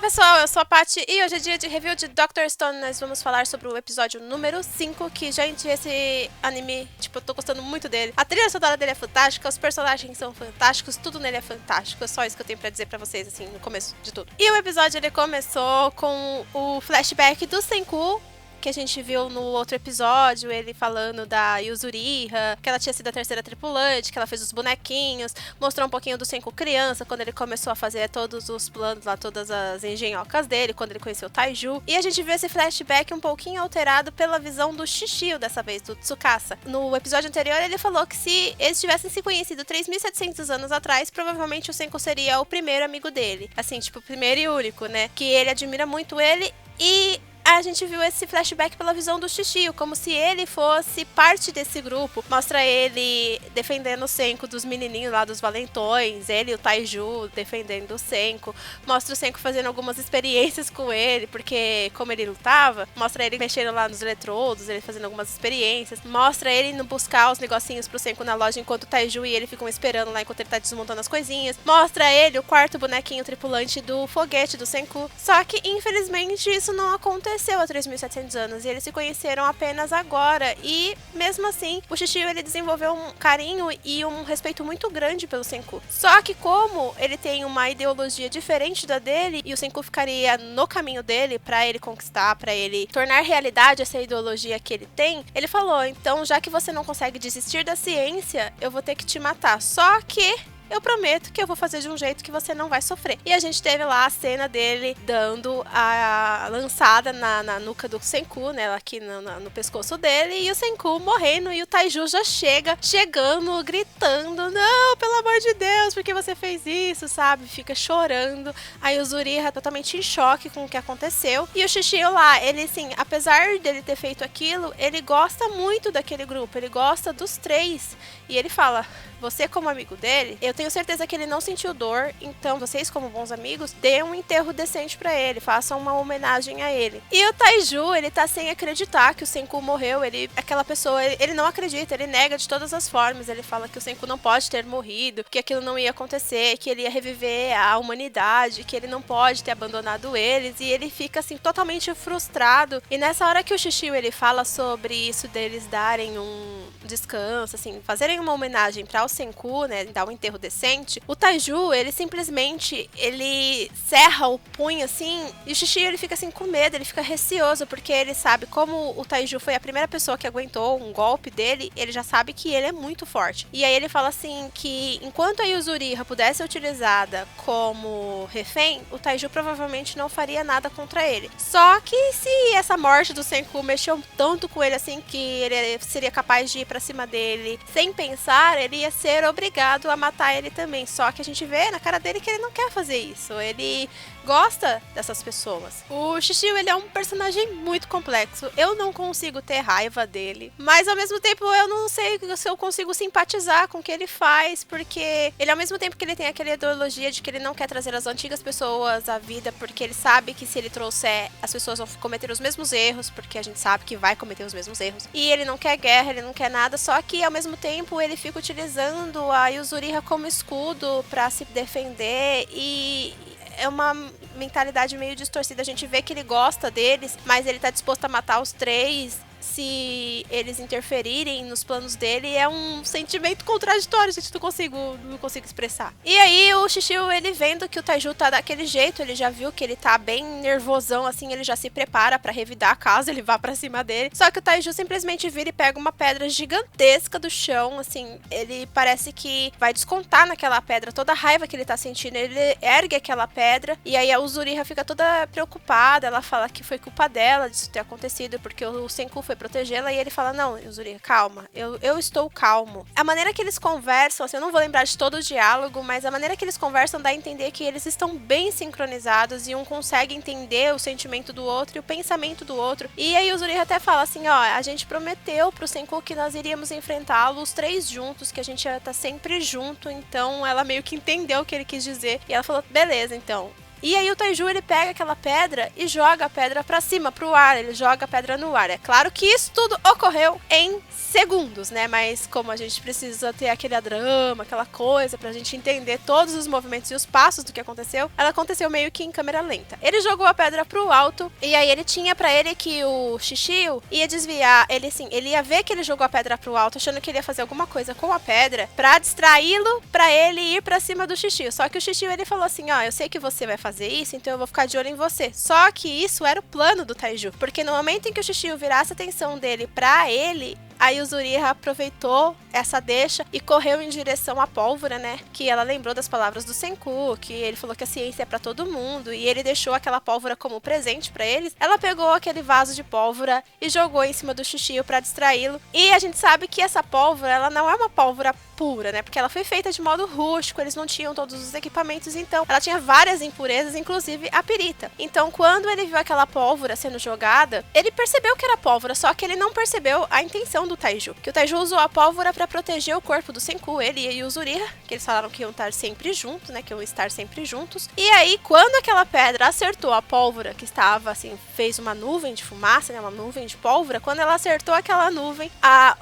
pessoal, eu sou a Paty e hoje é dia de review de Dr. Stone. Nós vamos falar sobre o episódio número 5, que, gente, esse anime, tipo, eu tô gostando muito dele. A trilha sonora dele é fantástica, os personagens são fantásticos, tudo nele é fantástico. É só isso que eu tenho pra dizer pra vocês, assim, no começo de tudo. E o episódio, ele começou com o flashback do Senku, que a gente viu no outro episódio, ele falando da Yuzuriha, que ela tinha sido a terceira tripulante, que ela fez os bonequinhos, mostrou um pouquinho do Senku criança, quando ele começou a fazer todos os planos lá, todas as engenhocas dele, quando ele conheceu o Taiju. E a gente viu esse flashback um pouquinho alterado pela visão do Shishio dessa vez, do Tsukasa. No episódio anterior, ele falou que se eles tivessem se conhecido 3.700 anos atrás, provavelmente o Senku seria o primeiro amigo dele. Assim, tipo, o primeiro e único, né? Que ele admira muito ele e a gente viu esse flashback pela visão do Shishio, como se ele fosse parte desse grupo. Mostra ele defendendo o Senku dos menininhos lá dos valentões, ele e o Taiju defendendo o Senku. Mostra o Senku fazendo algumas experiências com ele, porque como ele lutava, mostra ele mexendo lá nos eletrodos, ele fazendo algumas experiências. Mostra ele indo buscar os negocinhos pro Senku na loja, enquanto o Taiju e ele ficam esperando lá enquanto ele tá desmontando as coisinhas. Mostra ele, o quarto bonequinho tripulante do foguete do Senku. Só que, infelizmente, isso não aconteceu há 3.700 anos e eles se conheceram apenas agora. E mesmo assim, o Shishio ele desenvolveu um carinho e um respeito muito grande pelo Senku. Só que como ele tem uma ideologia diferente da dele e o Senku ficaria no caminho dele pra ele conquistar, pra ele tornar realidade essa ideologia que ele tem, ele falou: então, já que você não consegue desistir da ciência, eu vou ter que te matar. Só que eu prometo que eu vou fazer de um jeito que você não vai sofrer. E a gente teve lá a cena dele dando a lançada na nuca do Senku, né? Aqui no pescoço dele. E o Senku morrendo. E o Taiju já chegando, gritando: não, pelo amor de Deus, por que você fez isso, sabe? Fica chorando. Aí o Zuriha totalmente em choque com o que aconteceu. E o Shishio lá, ele assim, apesar dele ter feito aquilo, ele gosta muito daquele grupo. Ele gosta dos três. E ele fala: você como amigo dele, eu tenho certeza que ele não sentiu dor, então vocês como bons amigos, dêem um enterro decente pra ele, façam uma homenagem a ele. E o Taiju, ele tá sem acreditar que o Senku morreu, aquela pessoa, ele não acredita, ele nega de todas as formas, ele fala que o Senku não pode ter morrido, que aquilo não ia acontecer, que ele ia reviver a humanidade, que ele não pode ter abandonado eles, e ele fica assim totalmente frustrado. E nessa hora que o Shishio ele fala sobre isso deles darem um descanso, assim, fazerem uma homenagem para o Senku, né, dar um enterro decente, o Taiju, ele simplesmente, ele cerra o punho, assim, e o Shishio, ele fica assim com medo, ele fica receoso, porque ele sabe, como o Taiju foi a primeira pessoa que aguentou um golpe dele, ele já sabe que ele é muito forte. E aí ele fala assim, que enquanto a Yuzuriha pudesse ser utilizada como refém, o Taiju provavelmente não faria nada contra ele. Só que se essa morte do Senku mexeu tanto com ele, assim, que ele seria capaz de ir pra cima dele sem pensar, ele ia ser obrigado a matar ele também. Só que a gente vê na cara dele que ele não quer fazer isso. Ele gosta dessas pessoas. O Shishio, ele é um personagem muito complexo. Eu não consigo ter raiva dele, mas ao mesmo tempo eu não sei se eu consigo simpatizar com o que ele faz, porque ele, ao mesmo tempo que ele tem aquela ideologia de que ele não quer trazer as antigas pessoas à vida, porque ele sabe que se ele trouxer, as pessoas vão cometer os mesmos erros, porque a gente sabe que vai cometer os mesmos erros. E ele não quer guerra, ele não quer nada, só que ao mesmo tempo ele fica utilizando a Yuzuriha como escudo pra se defender, e é uma mentalidade meio distorcida. A gente vê que ele gosta deles, mas ele tá disposto a matar os três se eles interferirem nos planos dele. É um sentimento contraditório, gente, não consigo expressar. E aí o Shishio, ele vendo que o Taiju tá daquele jeito, ele já viu que ele tá bem nervosão, assim, ele já se prepara pra revidar caso ele vá pra cima dele. Só que o Taiju simplesmente vira e pega uma pedra gigantesca do chão, assim, ele parece que vai descontar naquela pedra toda a raiva que ele tá sentindo. Ele ergue aquela pedra, e aí a Yuzuriha fica toda preocupada, ela fala que foi culpa dela disso ter acontecido, porque o Senku foi protegê-la, e ele fala: não, Yuzuriha, calma, eu estou calmo. A maneira que eles conversam, assim, eu não vou lembrar de todo o diálogo, mas a maneira que eles conversam dá a entender que eles estão bem sincronizados e um consegue entender o sentimento do outro e o pensamento do outro. E aí o Yuzuriha até fala assim: ó, a gente prometeu pro Senku que nós iríamos enfrentá-lo os três juntos, que a gente ia estar sempre junto. Então ela meio que entendeu o que ele quis dizer, e ela falou: beleza, então. E aí o Taiju, ele pega aquela pedra e joga a pedra pra cima, pro ar. Ele joga a pedra no ar. É claro que isso tudo ocorreu em segundos, né? Mas como a gente precisa ter aquele drama, aquela coisa, pra gente entender todos os movimentos e os passos do que aconteceu, ela aconteceu meio que em câmera lenta. Ele jogou a pedra pro alto, e aí ele tinha pra ele que o Shishio ia desviar, ele ia ver que ele jogou a pedra pro alto, achando que ele ia fazer alguma coisa com a pedra, pra distraí-lo, pra ele ir pra cima do Shishio. Só que o Shishio, ele falou assim, ó, eu sei que você vai fazer isso, então eu vou ficar de olho em você. Só que isso era o plano do Taiju, porque no momento em que o Shishio virasse a atenção dele pra ele, aí o Yuzuriha aproveitou essa deixa e correu em direção à pólvora, né? Que ela lembrou das palavras do Senku, que ele falou que a ciência é pra todo mundo, e ele deixou aquela pólvora como presente pra eles. Ela pegou aquele vaso de pólvora e jogou em cima do Shishio pra distraí-lo. E a gente sabe que essa pólvora, ela não é uma pólvora pura, né? Porque ela foi feita de modo rústico, eles não tinham todos os equipamentos, então ela tinha várias impurezas, inclusive a pirita. Então, quando ele viu aquela pólvora sendo jogada, ele percebeu que era pólvora, só que ele não percebeu a intenção do Taiju. Que o Taiju usou a pólvora pra proteger o corpo do Senku, ele e o Yuzuriha, que eles falaram que iam estar sempre juntos, né? Que iam estar sempre juntos. E aí, quando aquela pedra acertou a pólvora, que estava assim, fez uma nuvem de fumaça, né? Uma nuvem de pólvora, quando ela acertou aquela nuvem,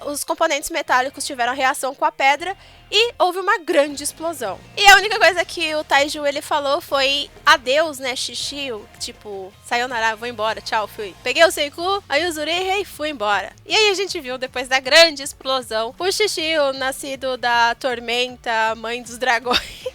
os componentes metálicos tiveram reação com a pedra e houve uma grande explosão. E a única coisa que o Taiju, ele falou foi adeus, né, Shishio, tipo, sayonara, vou embora, tchau, fui. Peguei o Senku, a Yuzuriha e fui embora. E aí a gente viu, depois da grande explosão, o Shishio, nascido da tormenta, mãe dos dragões,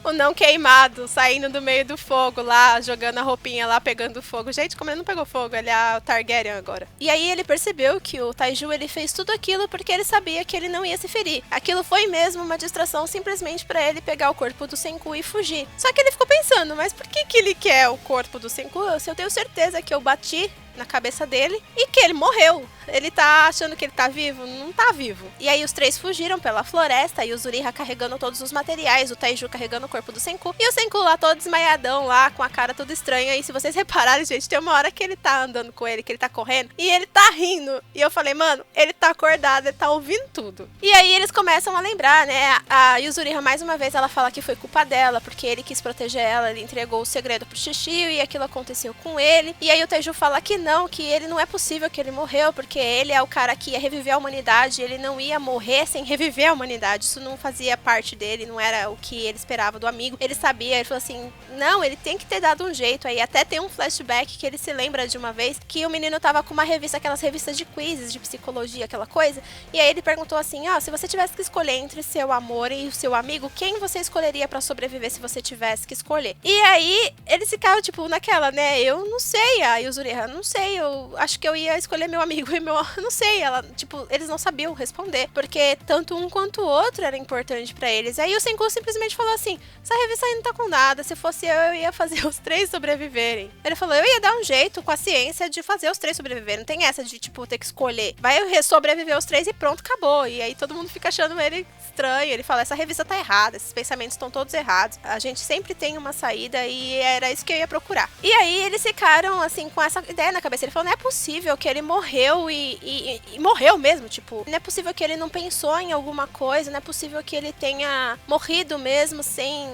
o não queimado, saindo do meio do fogo lá, jogando a roupinha lá, pegando fogo. Gente, como ele não pegou fogo, ele é o Targaryen agora. E aí ele percebeu que o Taiju, ele fez tudo aquilo porque ele sabia que ele não ia se ferir. Aquilo foi mesmo uma distração simplesmente pra ele pegar o corpo do Senku e fugir. Só que ele ficou pensando, mas por que ele quer o corpo do Senku se eu tenho certeza que eu bati na cabeça dele e que ele morreu? Ele tá achando que ele tá vivo? Não tá vivo. E aí os três fugiram pela floresta, e o Yuzuriha carregando todos os materiais, o Taiju carregando o corpo do Senku, e o Senku lá todo desmaiadão lá, com a cara toda estranha. E se vocês repararem, gente, tem uma hora que ele tá andando com ele, que ele tá correndo, e ele tá rindo. E eu falei, mano, ele tá acordado, ele tá ouvindo tudo. E aí eles começam a lembrar, né? A Yuzuriha, mais uma vez, ela fala que foi culpa dela, porque ele quis proteger ela, ele entregou o segredo pro Shishio, e aquilo aconteceu com ele. E aí o Taiju fala que não, que ele não é possível que ele morreu, porque ele é o cara que ia reviver a humanidade, ele não ia morrer sem reviver a humanidade, isso não fazia parte dele, não era o que ele esperava do amigo, ele sabia, ele falou assim, não, ele tem que ter dado um jeito. Aí até tem um flashback que ele se lembra de uma vez que o menino tava com uma revista, aquelas revistas de quizzes, de psicologia, aquela coisa, e aí ele perguntou assim, ó, se você tivesse que escolher entre seu amor e o seu amigo, quem você escolheria pra sobreviver se você tivesse que escolher? E aí eles ficaram, tipo, naquela, né, eu não sei, a Yuzuriha, não sei, eu acho que eu ia escolher meu amigo e meu... Não sei, ela, tipo, eles não sabiam responder, porque tanto um quanto o outro era importante pra eles. Aí o Senku simplesmente falou assim, essa revista aí não tá com nada, se fosse eu ia fazer os três sobreviverem. Ele falou, eu ia dar um jeito com a ciência de fazer os três sobreviverem, não tem essa de, tipo, ter que escolher. Vai sobreviver os três e pronto, acabou. E aí todo mundo fica achando ele estranho, ele fala, essa revista tá errada, esses pensamentos estão todos errados, a gente sempre tem uma saída e era isso que eu ia procurar. E aí eles ficaram, assim, com essa ideia na cabeça, ele falou, não é possível que ele morreu e morreu mesmo, tipo, não é possível que ele não pensou em alguma coisa, não é possível que ele tenha morrido mesmo sem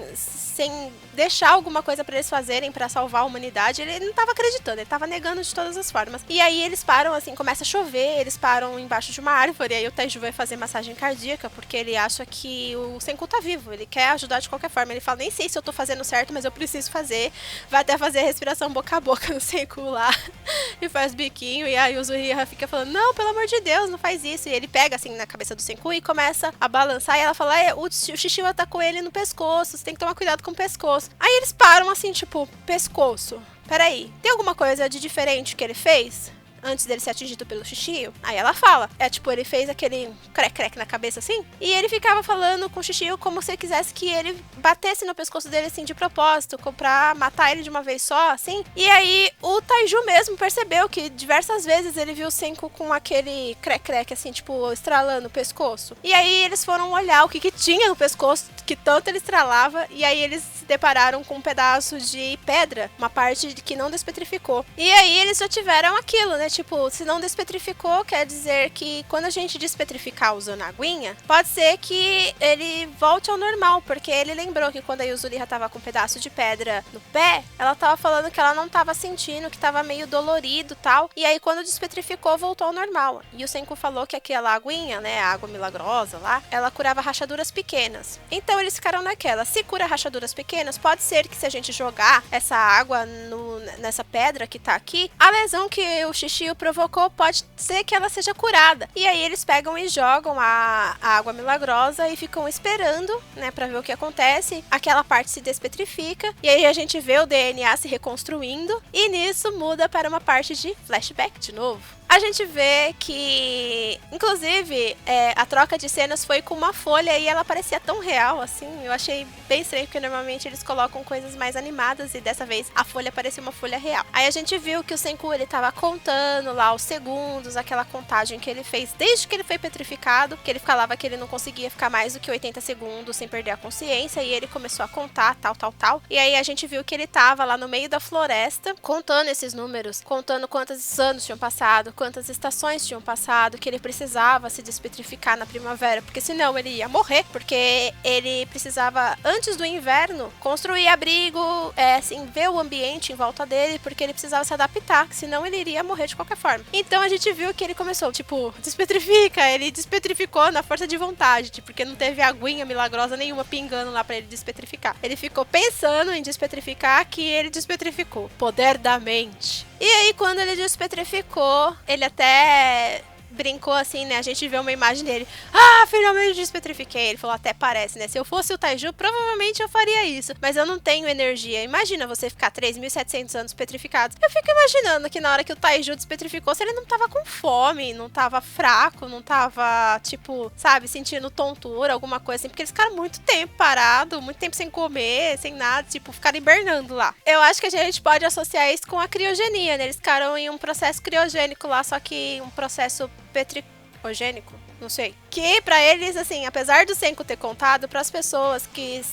deixar alguma coisa pra eles fazerem pra salvar a humanidade. Ele não tava acreditando, ele tava negando de todas as formas. E aí eles param, assim, começa a chover, eles param embaixo de uma árvore, e aí o Taiju vai fazer massagem cardíaca, porque ele acha que o Senku tá vivo, ele quer ajudar de qualquer forma. Ele fala, nem sei se eu tô fazendo certo, mas eu preciso fazer. Vai até fazer a respiração boca a boca no Senku lá, e faz biquinho, e aí o Yuzuriha fica falando, não, pelo amor de Deus, não faz isso. E ele pega, assim, na cabeça do Senku e começa a balançar, e ela fala, o Shishio atacou ele no pescoço, você tem que tomar cuidado com o pescoço. Aí eles param, assim, tipo, pescoço. Peraí, tem alguma coisa de diferente que ele fez antes dele ser atingido pelo Shishio? Aí ela fala, tipo, ele fez aquele crec-crec na cabeça, assim, e ele ficava falando com o Shishio como se ele quisesse que ele batesse no pescoço dele, assim, de propósito, pra matar ele de uma vez só, assim. E aí o Taiju mesmo percebeu que diversas vezes ele viu o Senku com aquele crec-crec, assim, tipo, estralando o pescoço. E aí eles foram olhar o que tinha no pescoço, que tanto ele estralava, e aí eles depararam com um pedaço de pedra, uma parte que não despetrificou. E aí eles já tiveram aquilo, né? Tipo, se não despetrificou, quer dizer que quando a gente despetrificar usando a aguinha, pode ser que ele volte ao normal, porque ele lembrou que quando a Yuzuriha tava com um pedaço de pedra no pé, ela tava falando que ela não tava sentindo, que tava meio dolorido e tal. E aí quando despetrificou, voltou ao normal. E o Senku falou que aquela aguinha, né, a água milagrosa lá, ela curava rachaduras pequenas. Então eles ficaram naquela, se cura rachaduras pequenas, pode ser que se a gente jogar essa água nessa pedra que tá aqui, a lesão que o Shishio provocou pode ser que ela seja curada. E aí eles pegam e jogam a água milagrosa e ficam esperando, né, pra ver o que acontece. Aquela parte se despetrifica e aí a gente vê o DNA se reconstruindo e nisso muda para uma parte de flashback de novo. A gente vê que, inclusive, a troca de cenas foi com uma folha e ela parecia tão real, assim. Eu achei bem estranho, porque normalmente eles colocam coisas mais animadas e dessa vez a folha parecia uma folha real. Aí a gente viu que o Senku, ele tava contando lá os segundos, aquela contagem que ele fez desde que ele foi petrificado, que ele falava que ele não conseguia ficar mais do que 80 segundos sem perder a consciência, e ele começou a contar, tal. E aí a gente viu que ele tava lá no meio da floresta, contando esses números, contando quantos anos tinham passado, quantas estações tinham passado, que ele precisava se despetrificar na primavera, porque senão ele ia morrer, porque ele precisava, antes do inverno, construir abrigo, assim, ver o ambiente em volta dele, porque ele precisava se adaptar, senão ele iria morrer de qualquer forma. Então a gente viu que ele começou, tipo, despetrifica, ele despetrificou na força de vontade, porque não teve aguinha milagrosa nenhuma pingando lá pra ele despetrificar. Ele ficou pensando em despetrificar, que ele despetrificou. Poder da mente. E aí, quando ele despetrificou, ele até brincou assim, né? A gente vê uma imagem dele. Ah, finalmente despetrifiquei. Ele falou, até parece, né? Se eu fosse o Taiju, provavelmente eu faria isso. Mas eu não tenho energia. Imagina você ficar 3.700 anos petrificado. Eu fico imaginando que na hora que o Taiju despetrificou, se ele não tava com fome, não tava fraco, não tava, tipo, sabe, sentindo tontura, alguma coisa assim. Porque eles ficaram muito tempo parado, muito tempo sem comer, sem nada, tipo, ficaram hibernando lá. Eu acho que a gente pode associar isso com a criogenia, né? Eles ficaram em um processo criogênico lá, só que um processo petrogênico, não sei. Que pra eles, assim, apesar do Senku ter contado, pras pessoas que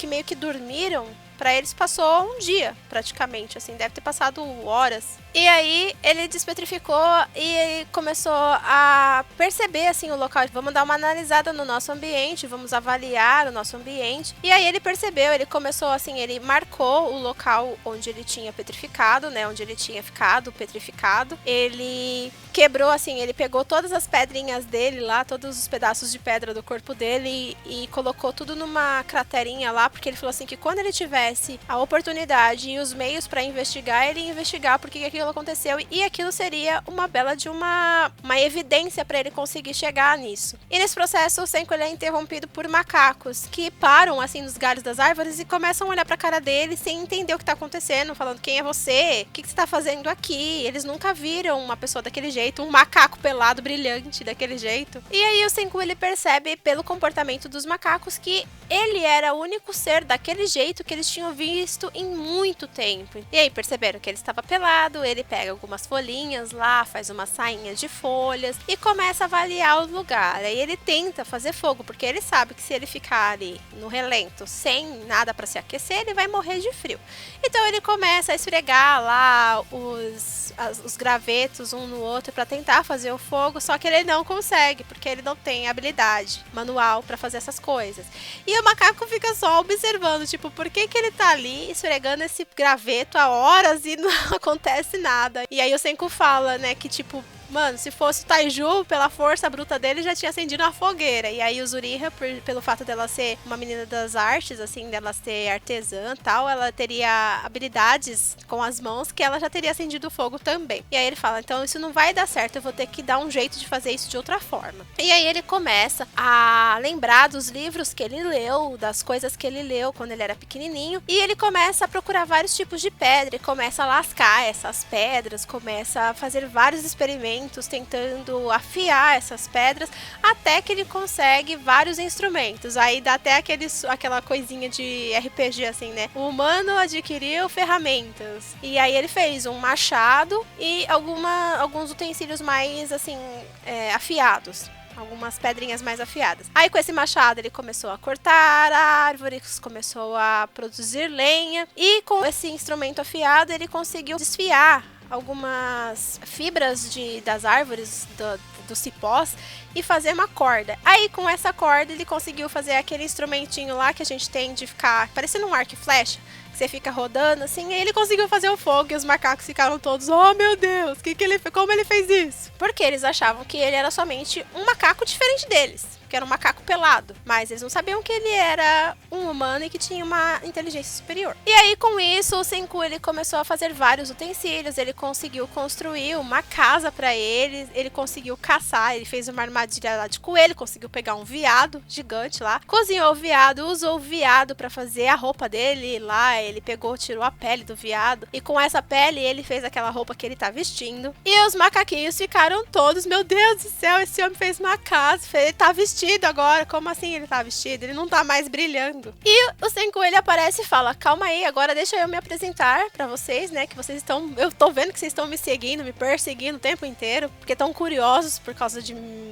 meio que dormiram, pra eles passou um dia, praticamente, assim, deve ter passado horas. E aí ele despetrificou e começou a perceber, assim, o local. Vamos dar uma analisada no nosso ambiente, vamos avaliar o nosso ambiente. E aí ele percebeu, ele começou, assim, ele marcou o local onde ele tinha petrificado, né, onde ele tinha ficado petrificado. Ele quebrou, assim, ele pegou todas as pedrinhas dele lá, todos os pedaços de pedra do corpo dele e colocou tudo numa craterinha lá, porque ele falou assim que quando ele tivesse a oportunidade e os meios pra investigar, ele ia investigar porque aquilo aconteceu e aquilo seria uma bela de uma evidência pra ele conseguir chegar nisso. E nesse processo o Senku, ele é interrompido por macacos que param assim nos galhos das árvores e começam a olhar pra cara dele sem entender o que tá acontecendo, falando quem é você, o que você tá fazendo aqui. Eles nunca viram uma pessoa daquele jeito, um macaco pelado brilhante daquele jeito. E aí o Senku, ele percebe pelo comportamento dos macacos que ele era o único ser daquele jeito que eles tinham visto em muito tempo. E aí perceberam que ele estava pelado, ele pega algumas folhinhas lá, faz uma sainha de folhas e começa a avaliar o lugar. Aí ele tenta fazer fogo, porque ele sabe que se ele ficar ali no relento sem nada para se aquecer, ele vai morrer de frio. Então ele começa a esfregar lá os gravetos um no outro para tentar fazer o fogo, só que ele não consegue, porque ele não tem habilidade manual para fazer essas coisas. E o macaco fica só observando, tipo, por que ele tá ali esfregando esse graveto há horas e não acontece nada. E aí o Senku fala, né, que tipo, mano, se fosse o Taiju, pela força bruta dele, já tinha acendido uma fogueira. E aí o Yuzuriha, pelo fato dela ser uma menina das artes, assim, dela ser artesã e tal, ela teria habilidades com as mãos que ela já teria acendido o fogo também. E aí ele fala, então isso não vai dar certo, eu vou ter que dar um jeito de fazer isso de outra forma. E aí ele começa a lembrar dos livros que ele leu, das coisas que ele leu quando ele era pequenininho. E ele começa a procurar vários tipos de pedra e começa a lascar essas pedras, começa a fazer vários experimentos tentando afiar essas pedras, até que ele consegue vários instrumentos. Aí dá até aquela coisinha de RPG, assim, né? O humano adquiriu ferramentas. E aí ele fez um machado e alguns utensílios mais, assim, afiados. algumas pedrinhas mais afiadas. Aí com esse machado ele começou a cortar árvores, começou a produzir lenha e com esse instrumento afiado ele conseguiu desfiar algumas fibras das árvores, dos cipós e fazer uma corda. Aí com essa corda ele conseguiu fazer aquele instrumentinho lá que a gente tem de ficar parecendo um arco e flecha. Você fica rodando assim, e ele conseguiu fazer o fogo e os macacos ficaram todos, oh meu Deus, como ele fez isso? Porque eles achavam que ele era somente um macaco diferente deles, que era um macaco pelado, mas eles não sabiam que ele era um humano e que tinha uma inteligência superior. E aí com isso o Senku ele começou a fazer vários utensílios, ele conseguiu construir uma casa para ele conseguiu caçar, ele fez uma armadilha lá de coelho, conseguiu pegar um veado gigante lá, cozinhou o veado, usou o veado para fazer a roupa dele lá, ele tirou a pele do veado e com essa pele ele fez aquela roupa que ele tá vestindo. E os macaquinhos ficaram todos, meu Deus do céu, esse homem fez uma casa, ele tá vestido agora, como assim ele tá vestido? Ele não tá mais brilhando. E o Senku ele aparece e fala, calma aí, agora deixa eu me apresentar pra vocês, né, que vocês estão, eu tô vendo que vocês estão me seguindo, me perseguindo o tempo inteiro, porque estão curiosos por causa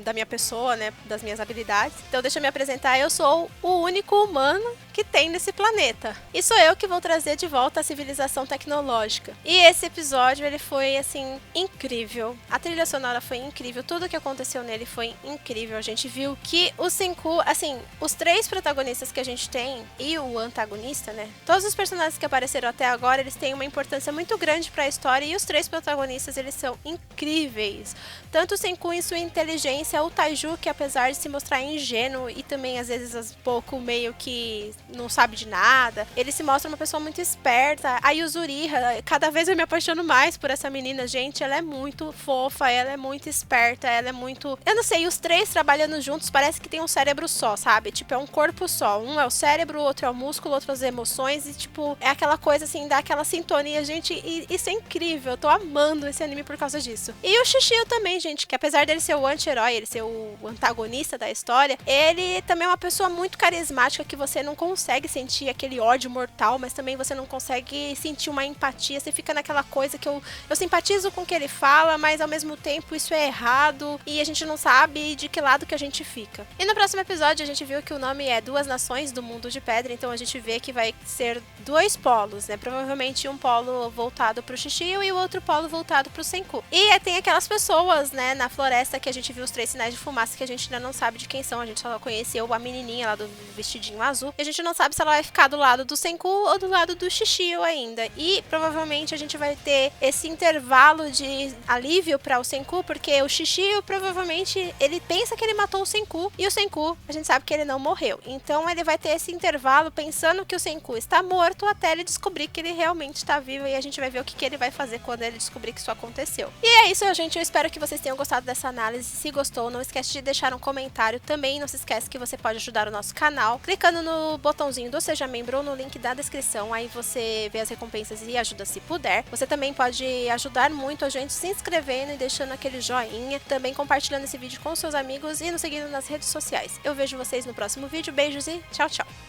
da minha pessoa, né, das minhas habilidades. Então deixa eu me apresentar, eu sou o único humano que tem nesse planeta. E sou eu que vou trazer de volta a civilização tecnológica. E esse episódio, ele foi, assim, incrível. A trilha sonora foi incrível. Tudo que aconteceu nele foi incrível. A gente viu que o Senku, assim, os 3 protagonistas que a gente tem e o antagonista, né? Todos os personagens que apareceram até agora, eles têm uma importância muito grande para a história e os 3 protagonistas, eles são incríveis. Tanto o Senku em sua inteligência, o Taiju, que apesar de se mostrar ingênuo e também às vezes um pouco meio que não sabe de nada, ele se mostra uma pessoa muito esperta. A Yuzuriha, cada vez eu me apaixono mais por essa menina, gente, ela é muito fofa, ela é muito esperta, ela é muito... Eu não sei, os 3 trabalhando juntos parece que tem um cérebro só, sabe? Tipo, é um corpo só, um é o cérebro, o outro é o músculo, outro as emoções e tipo, é aquela coisa assim, dá aquela sintonia, gente, e isso é incrível, eu tô amando esse anime por causa disso. E o Shishio também, gente, que apesar dele ser o anti-herói, ele ser o antagonista da história, ele também é uma pessoa muito carismática que você não consegue sentir aquele ódio mortal, mas também você não consegue sentir uma empatia, você fica naquela coisa que eu simpatizo com o que ele fala, mas ao mesmo tempo isso é errado e a gente não sabe de que lado que a gente fica. E no próximo episódio a gente viu que o nome é Duas Nações do Mundo de Pedra, então a gente vê que vai ser 2 polos, né? Provavelmente um polo voltado pro Shishio e o outro polo voltado pro Senku. E tem aquelas pessoas, né, na floresta que a gente viu os 3 sinais de fumaça que a gente ainda não sabe de quem são, a gente só conheceu a menininha lá do vestidinho azul, e a gente não sabe se ela vai ficar do lado do Senku ou do lado do Shishio ainda. E provavelmente a gente vai ter esse intervalo de alívio para o Senku, porque o Shishio provavelmente ele pensa que ele matou o Senku e o Senku a gente sabe que ele não morreu. Então ele vai ter esse intervalo pensando que o Senku está morto até ele descobrir que ele realmente está vivo e a gente vai ver o que ele vai fazer quando ele descobrir que isso aconteceu. E é isso, gente. Eu espero que vocês tenham gostado dessa análise. Se gostou, não esquece de deixar um comentário. Também não se esquece que você pode ajudar o nosso canal clicando no botãozinho do Seja Membro ou no link da descrição. Aí você vê as recompensas e ajuda se puder. Você também pode ajudar muito a gente se inscrevendo e deixando aquele joinha. Também compartilhando esse vídeo com seus amigos e nos seguindo nas redes sociais. Eu vejo vocês no próximo vídeo. Beijos e tchau, tchau!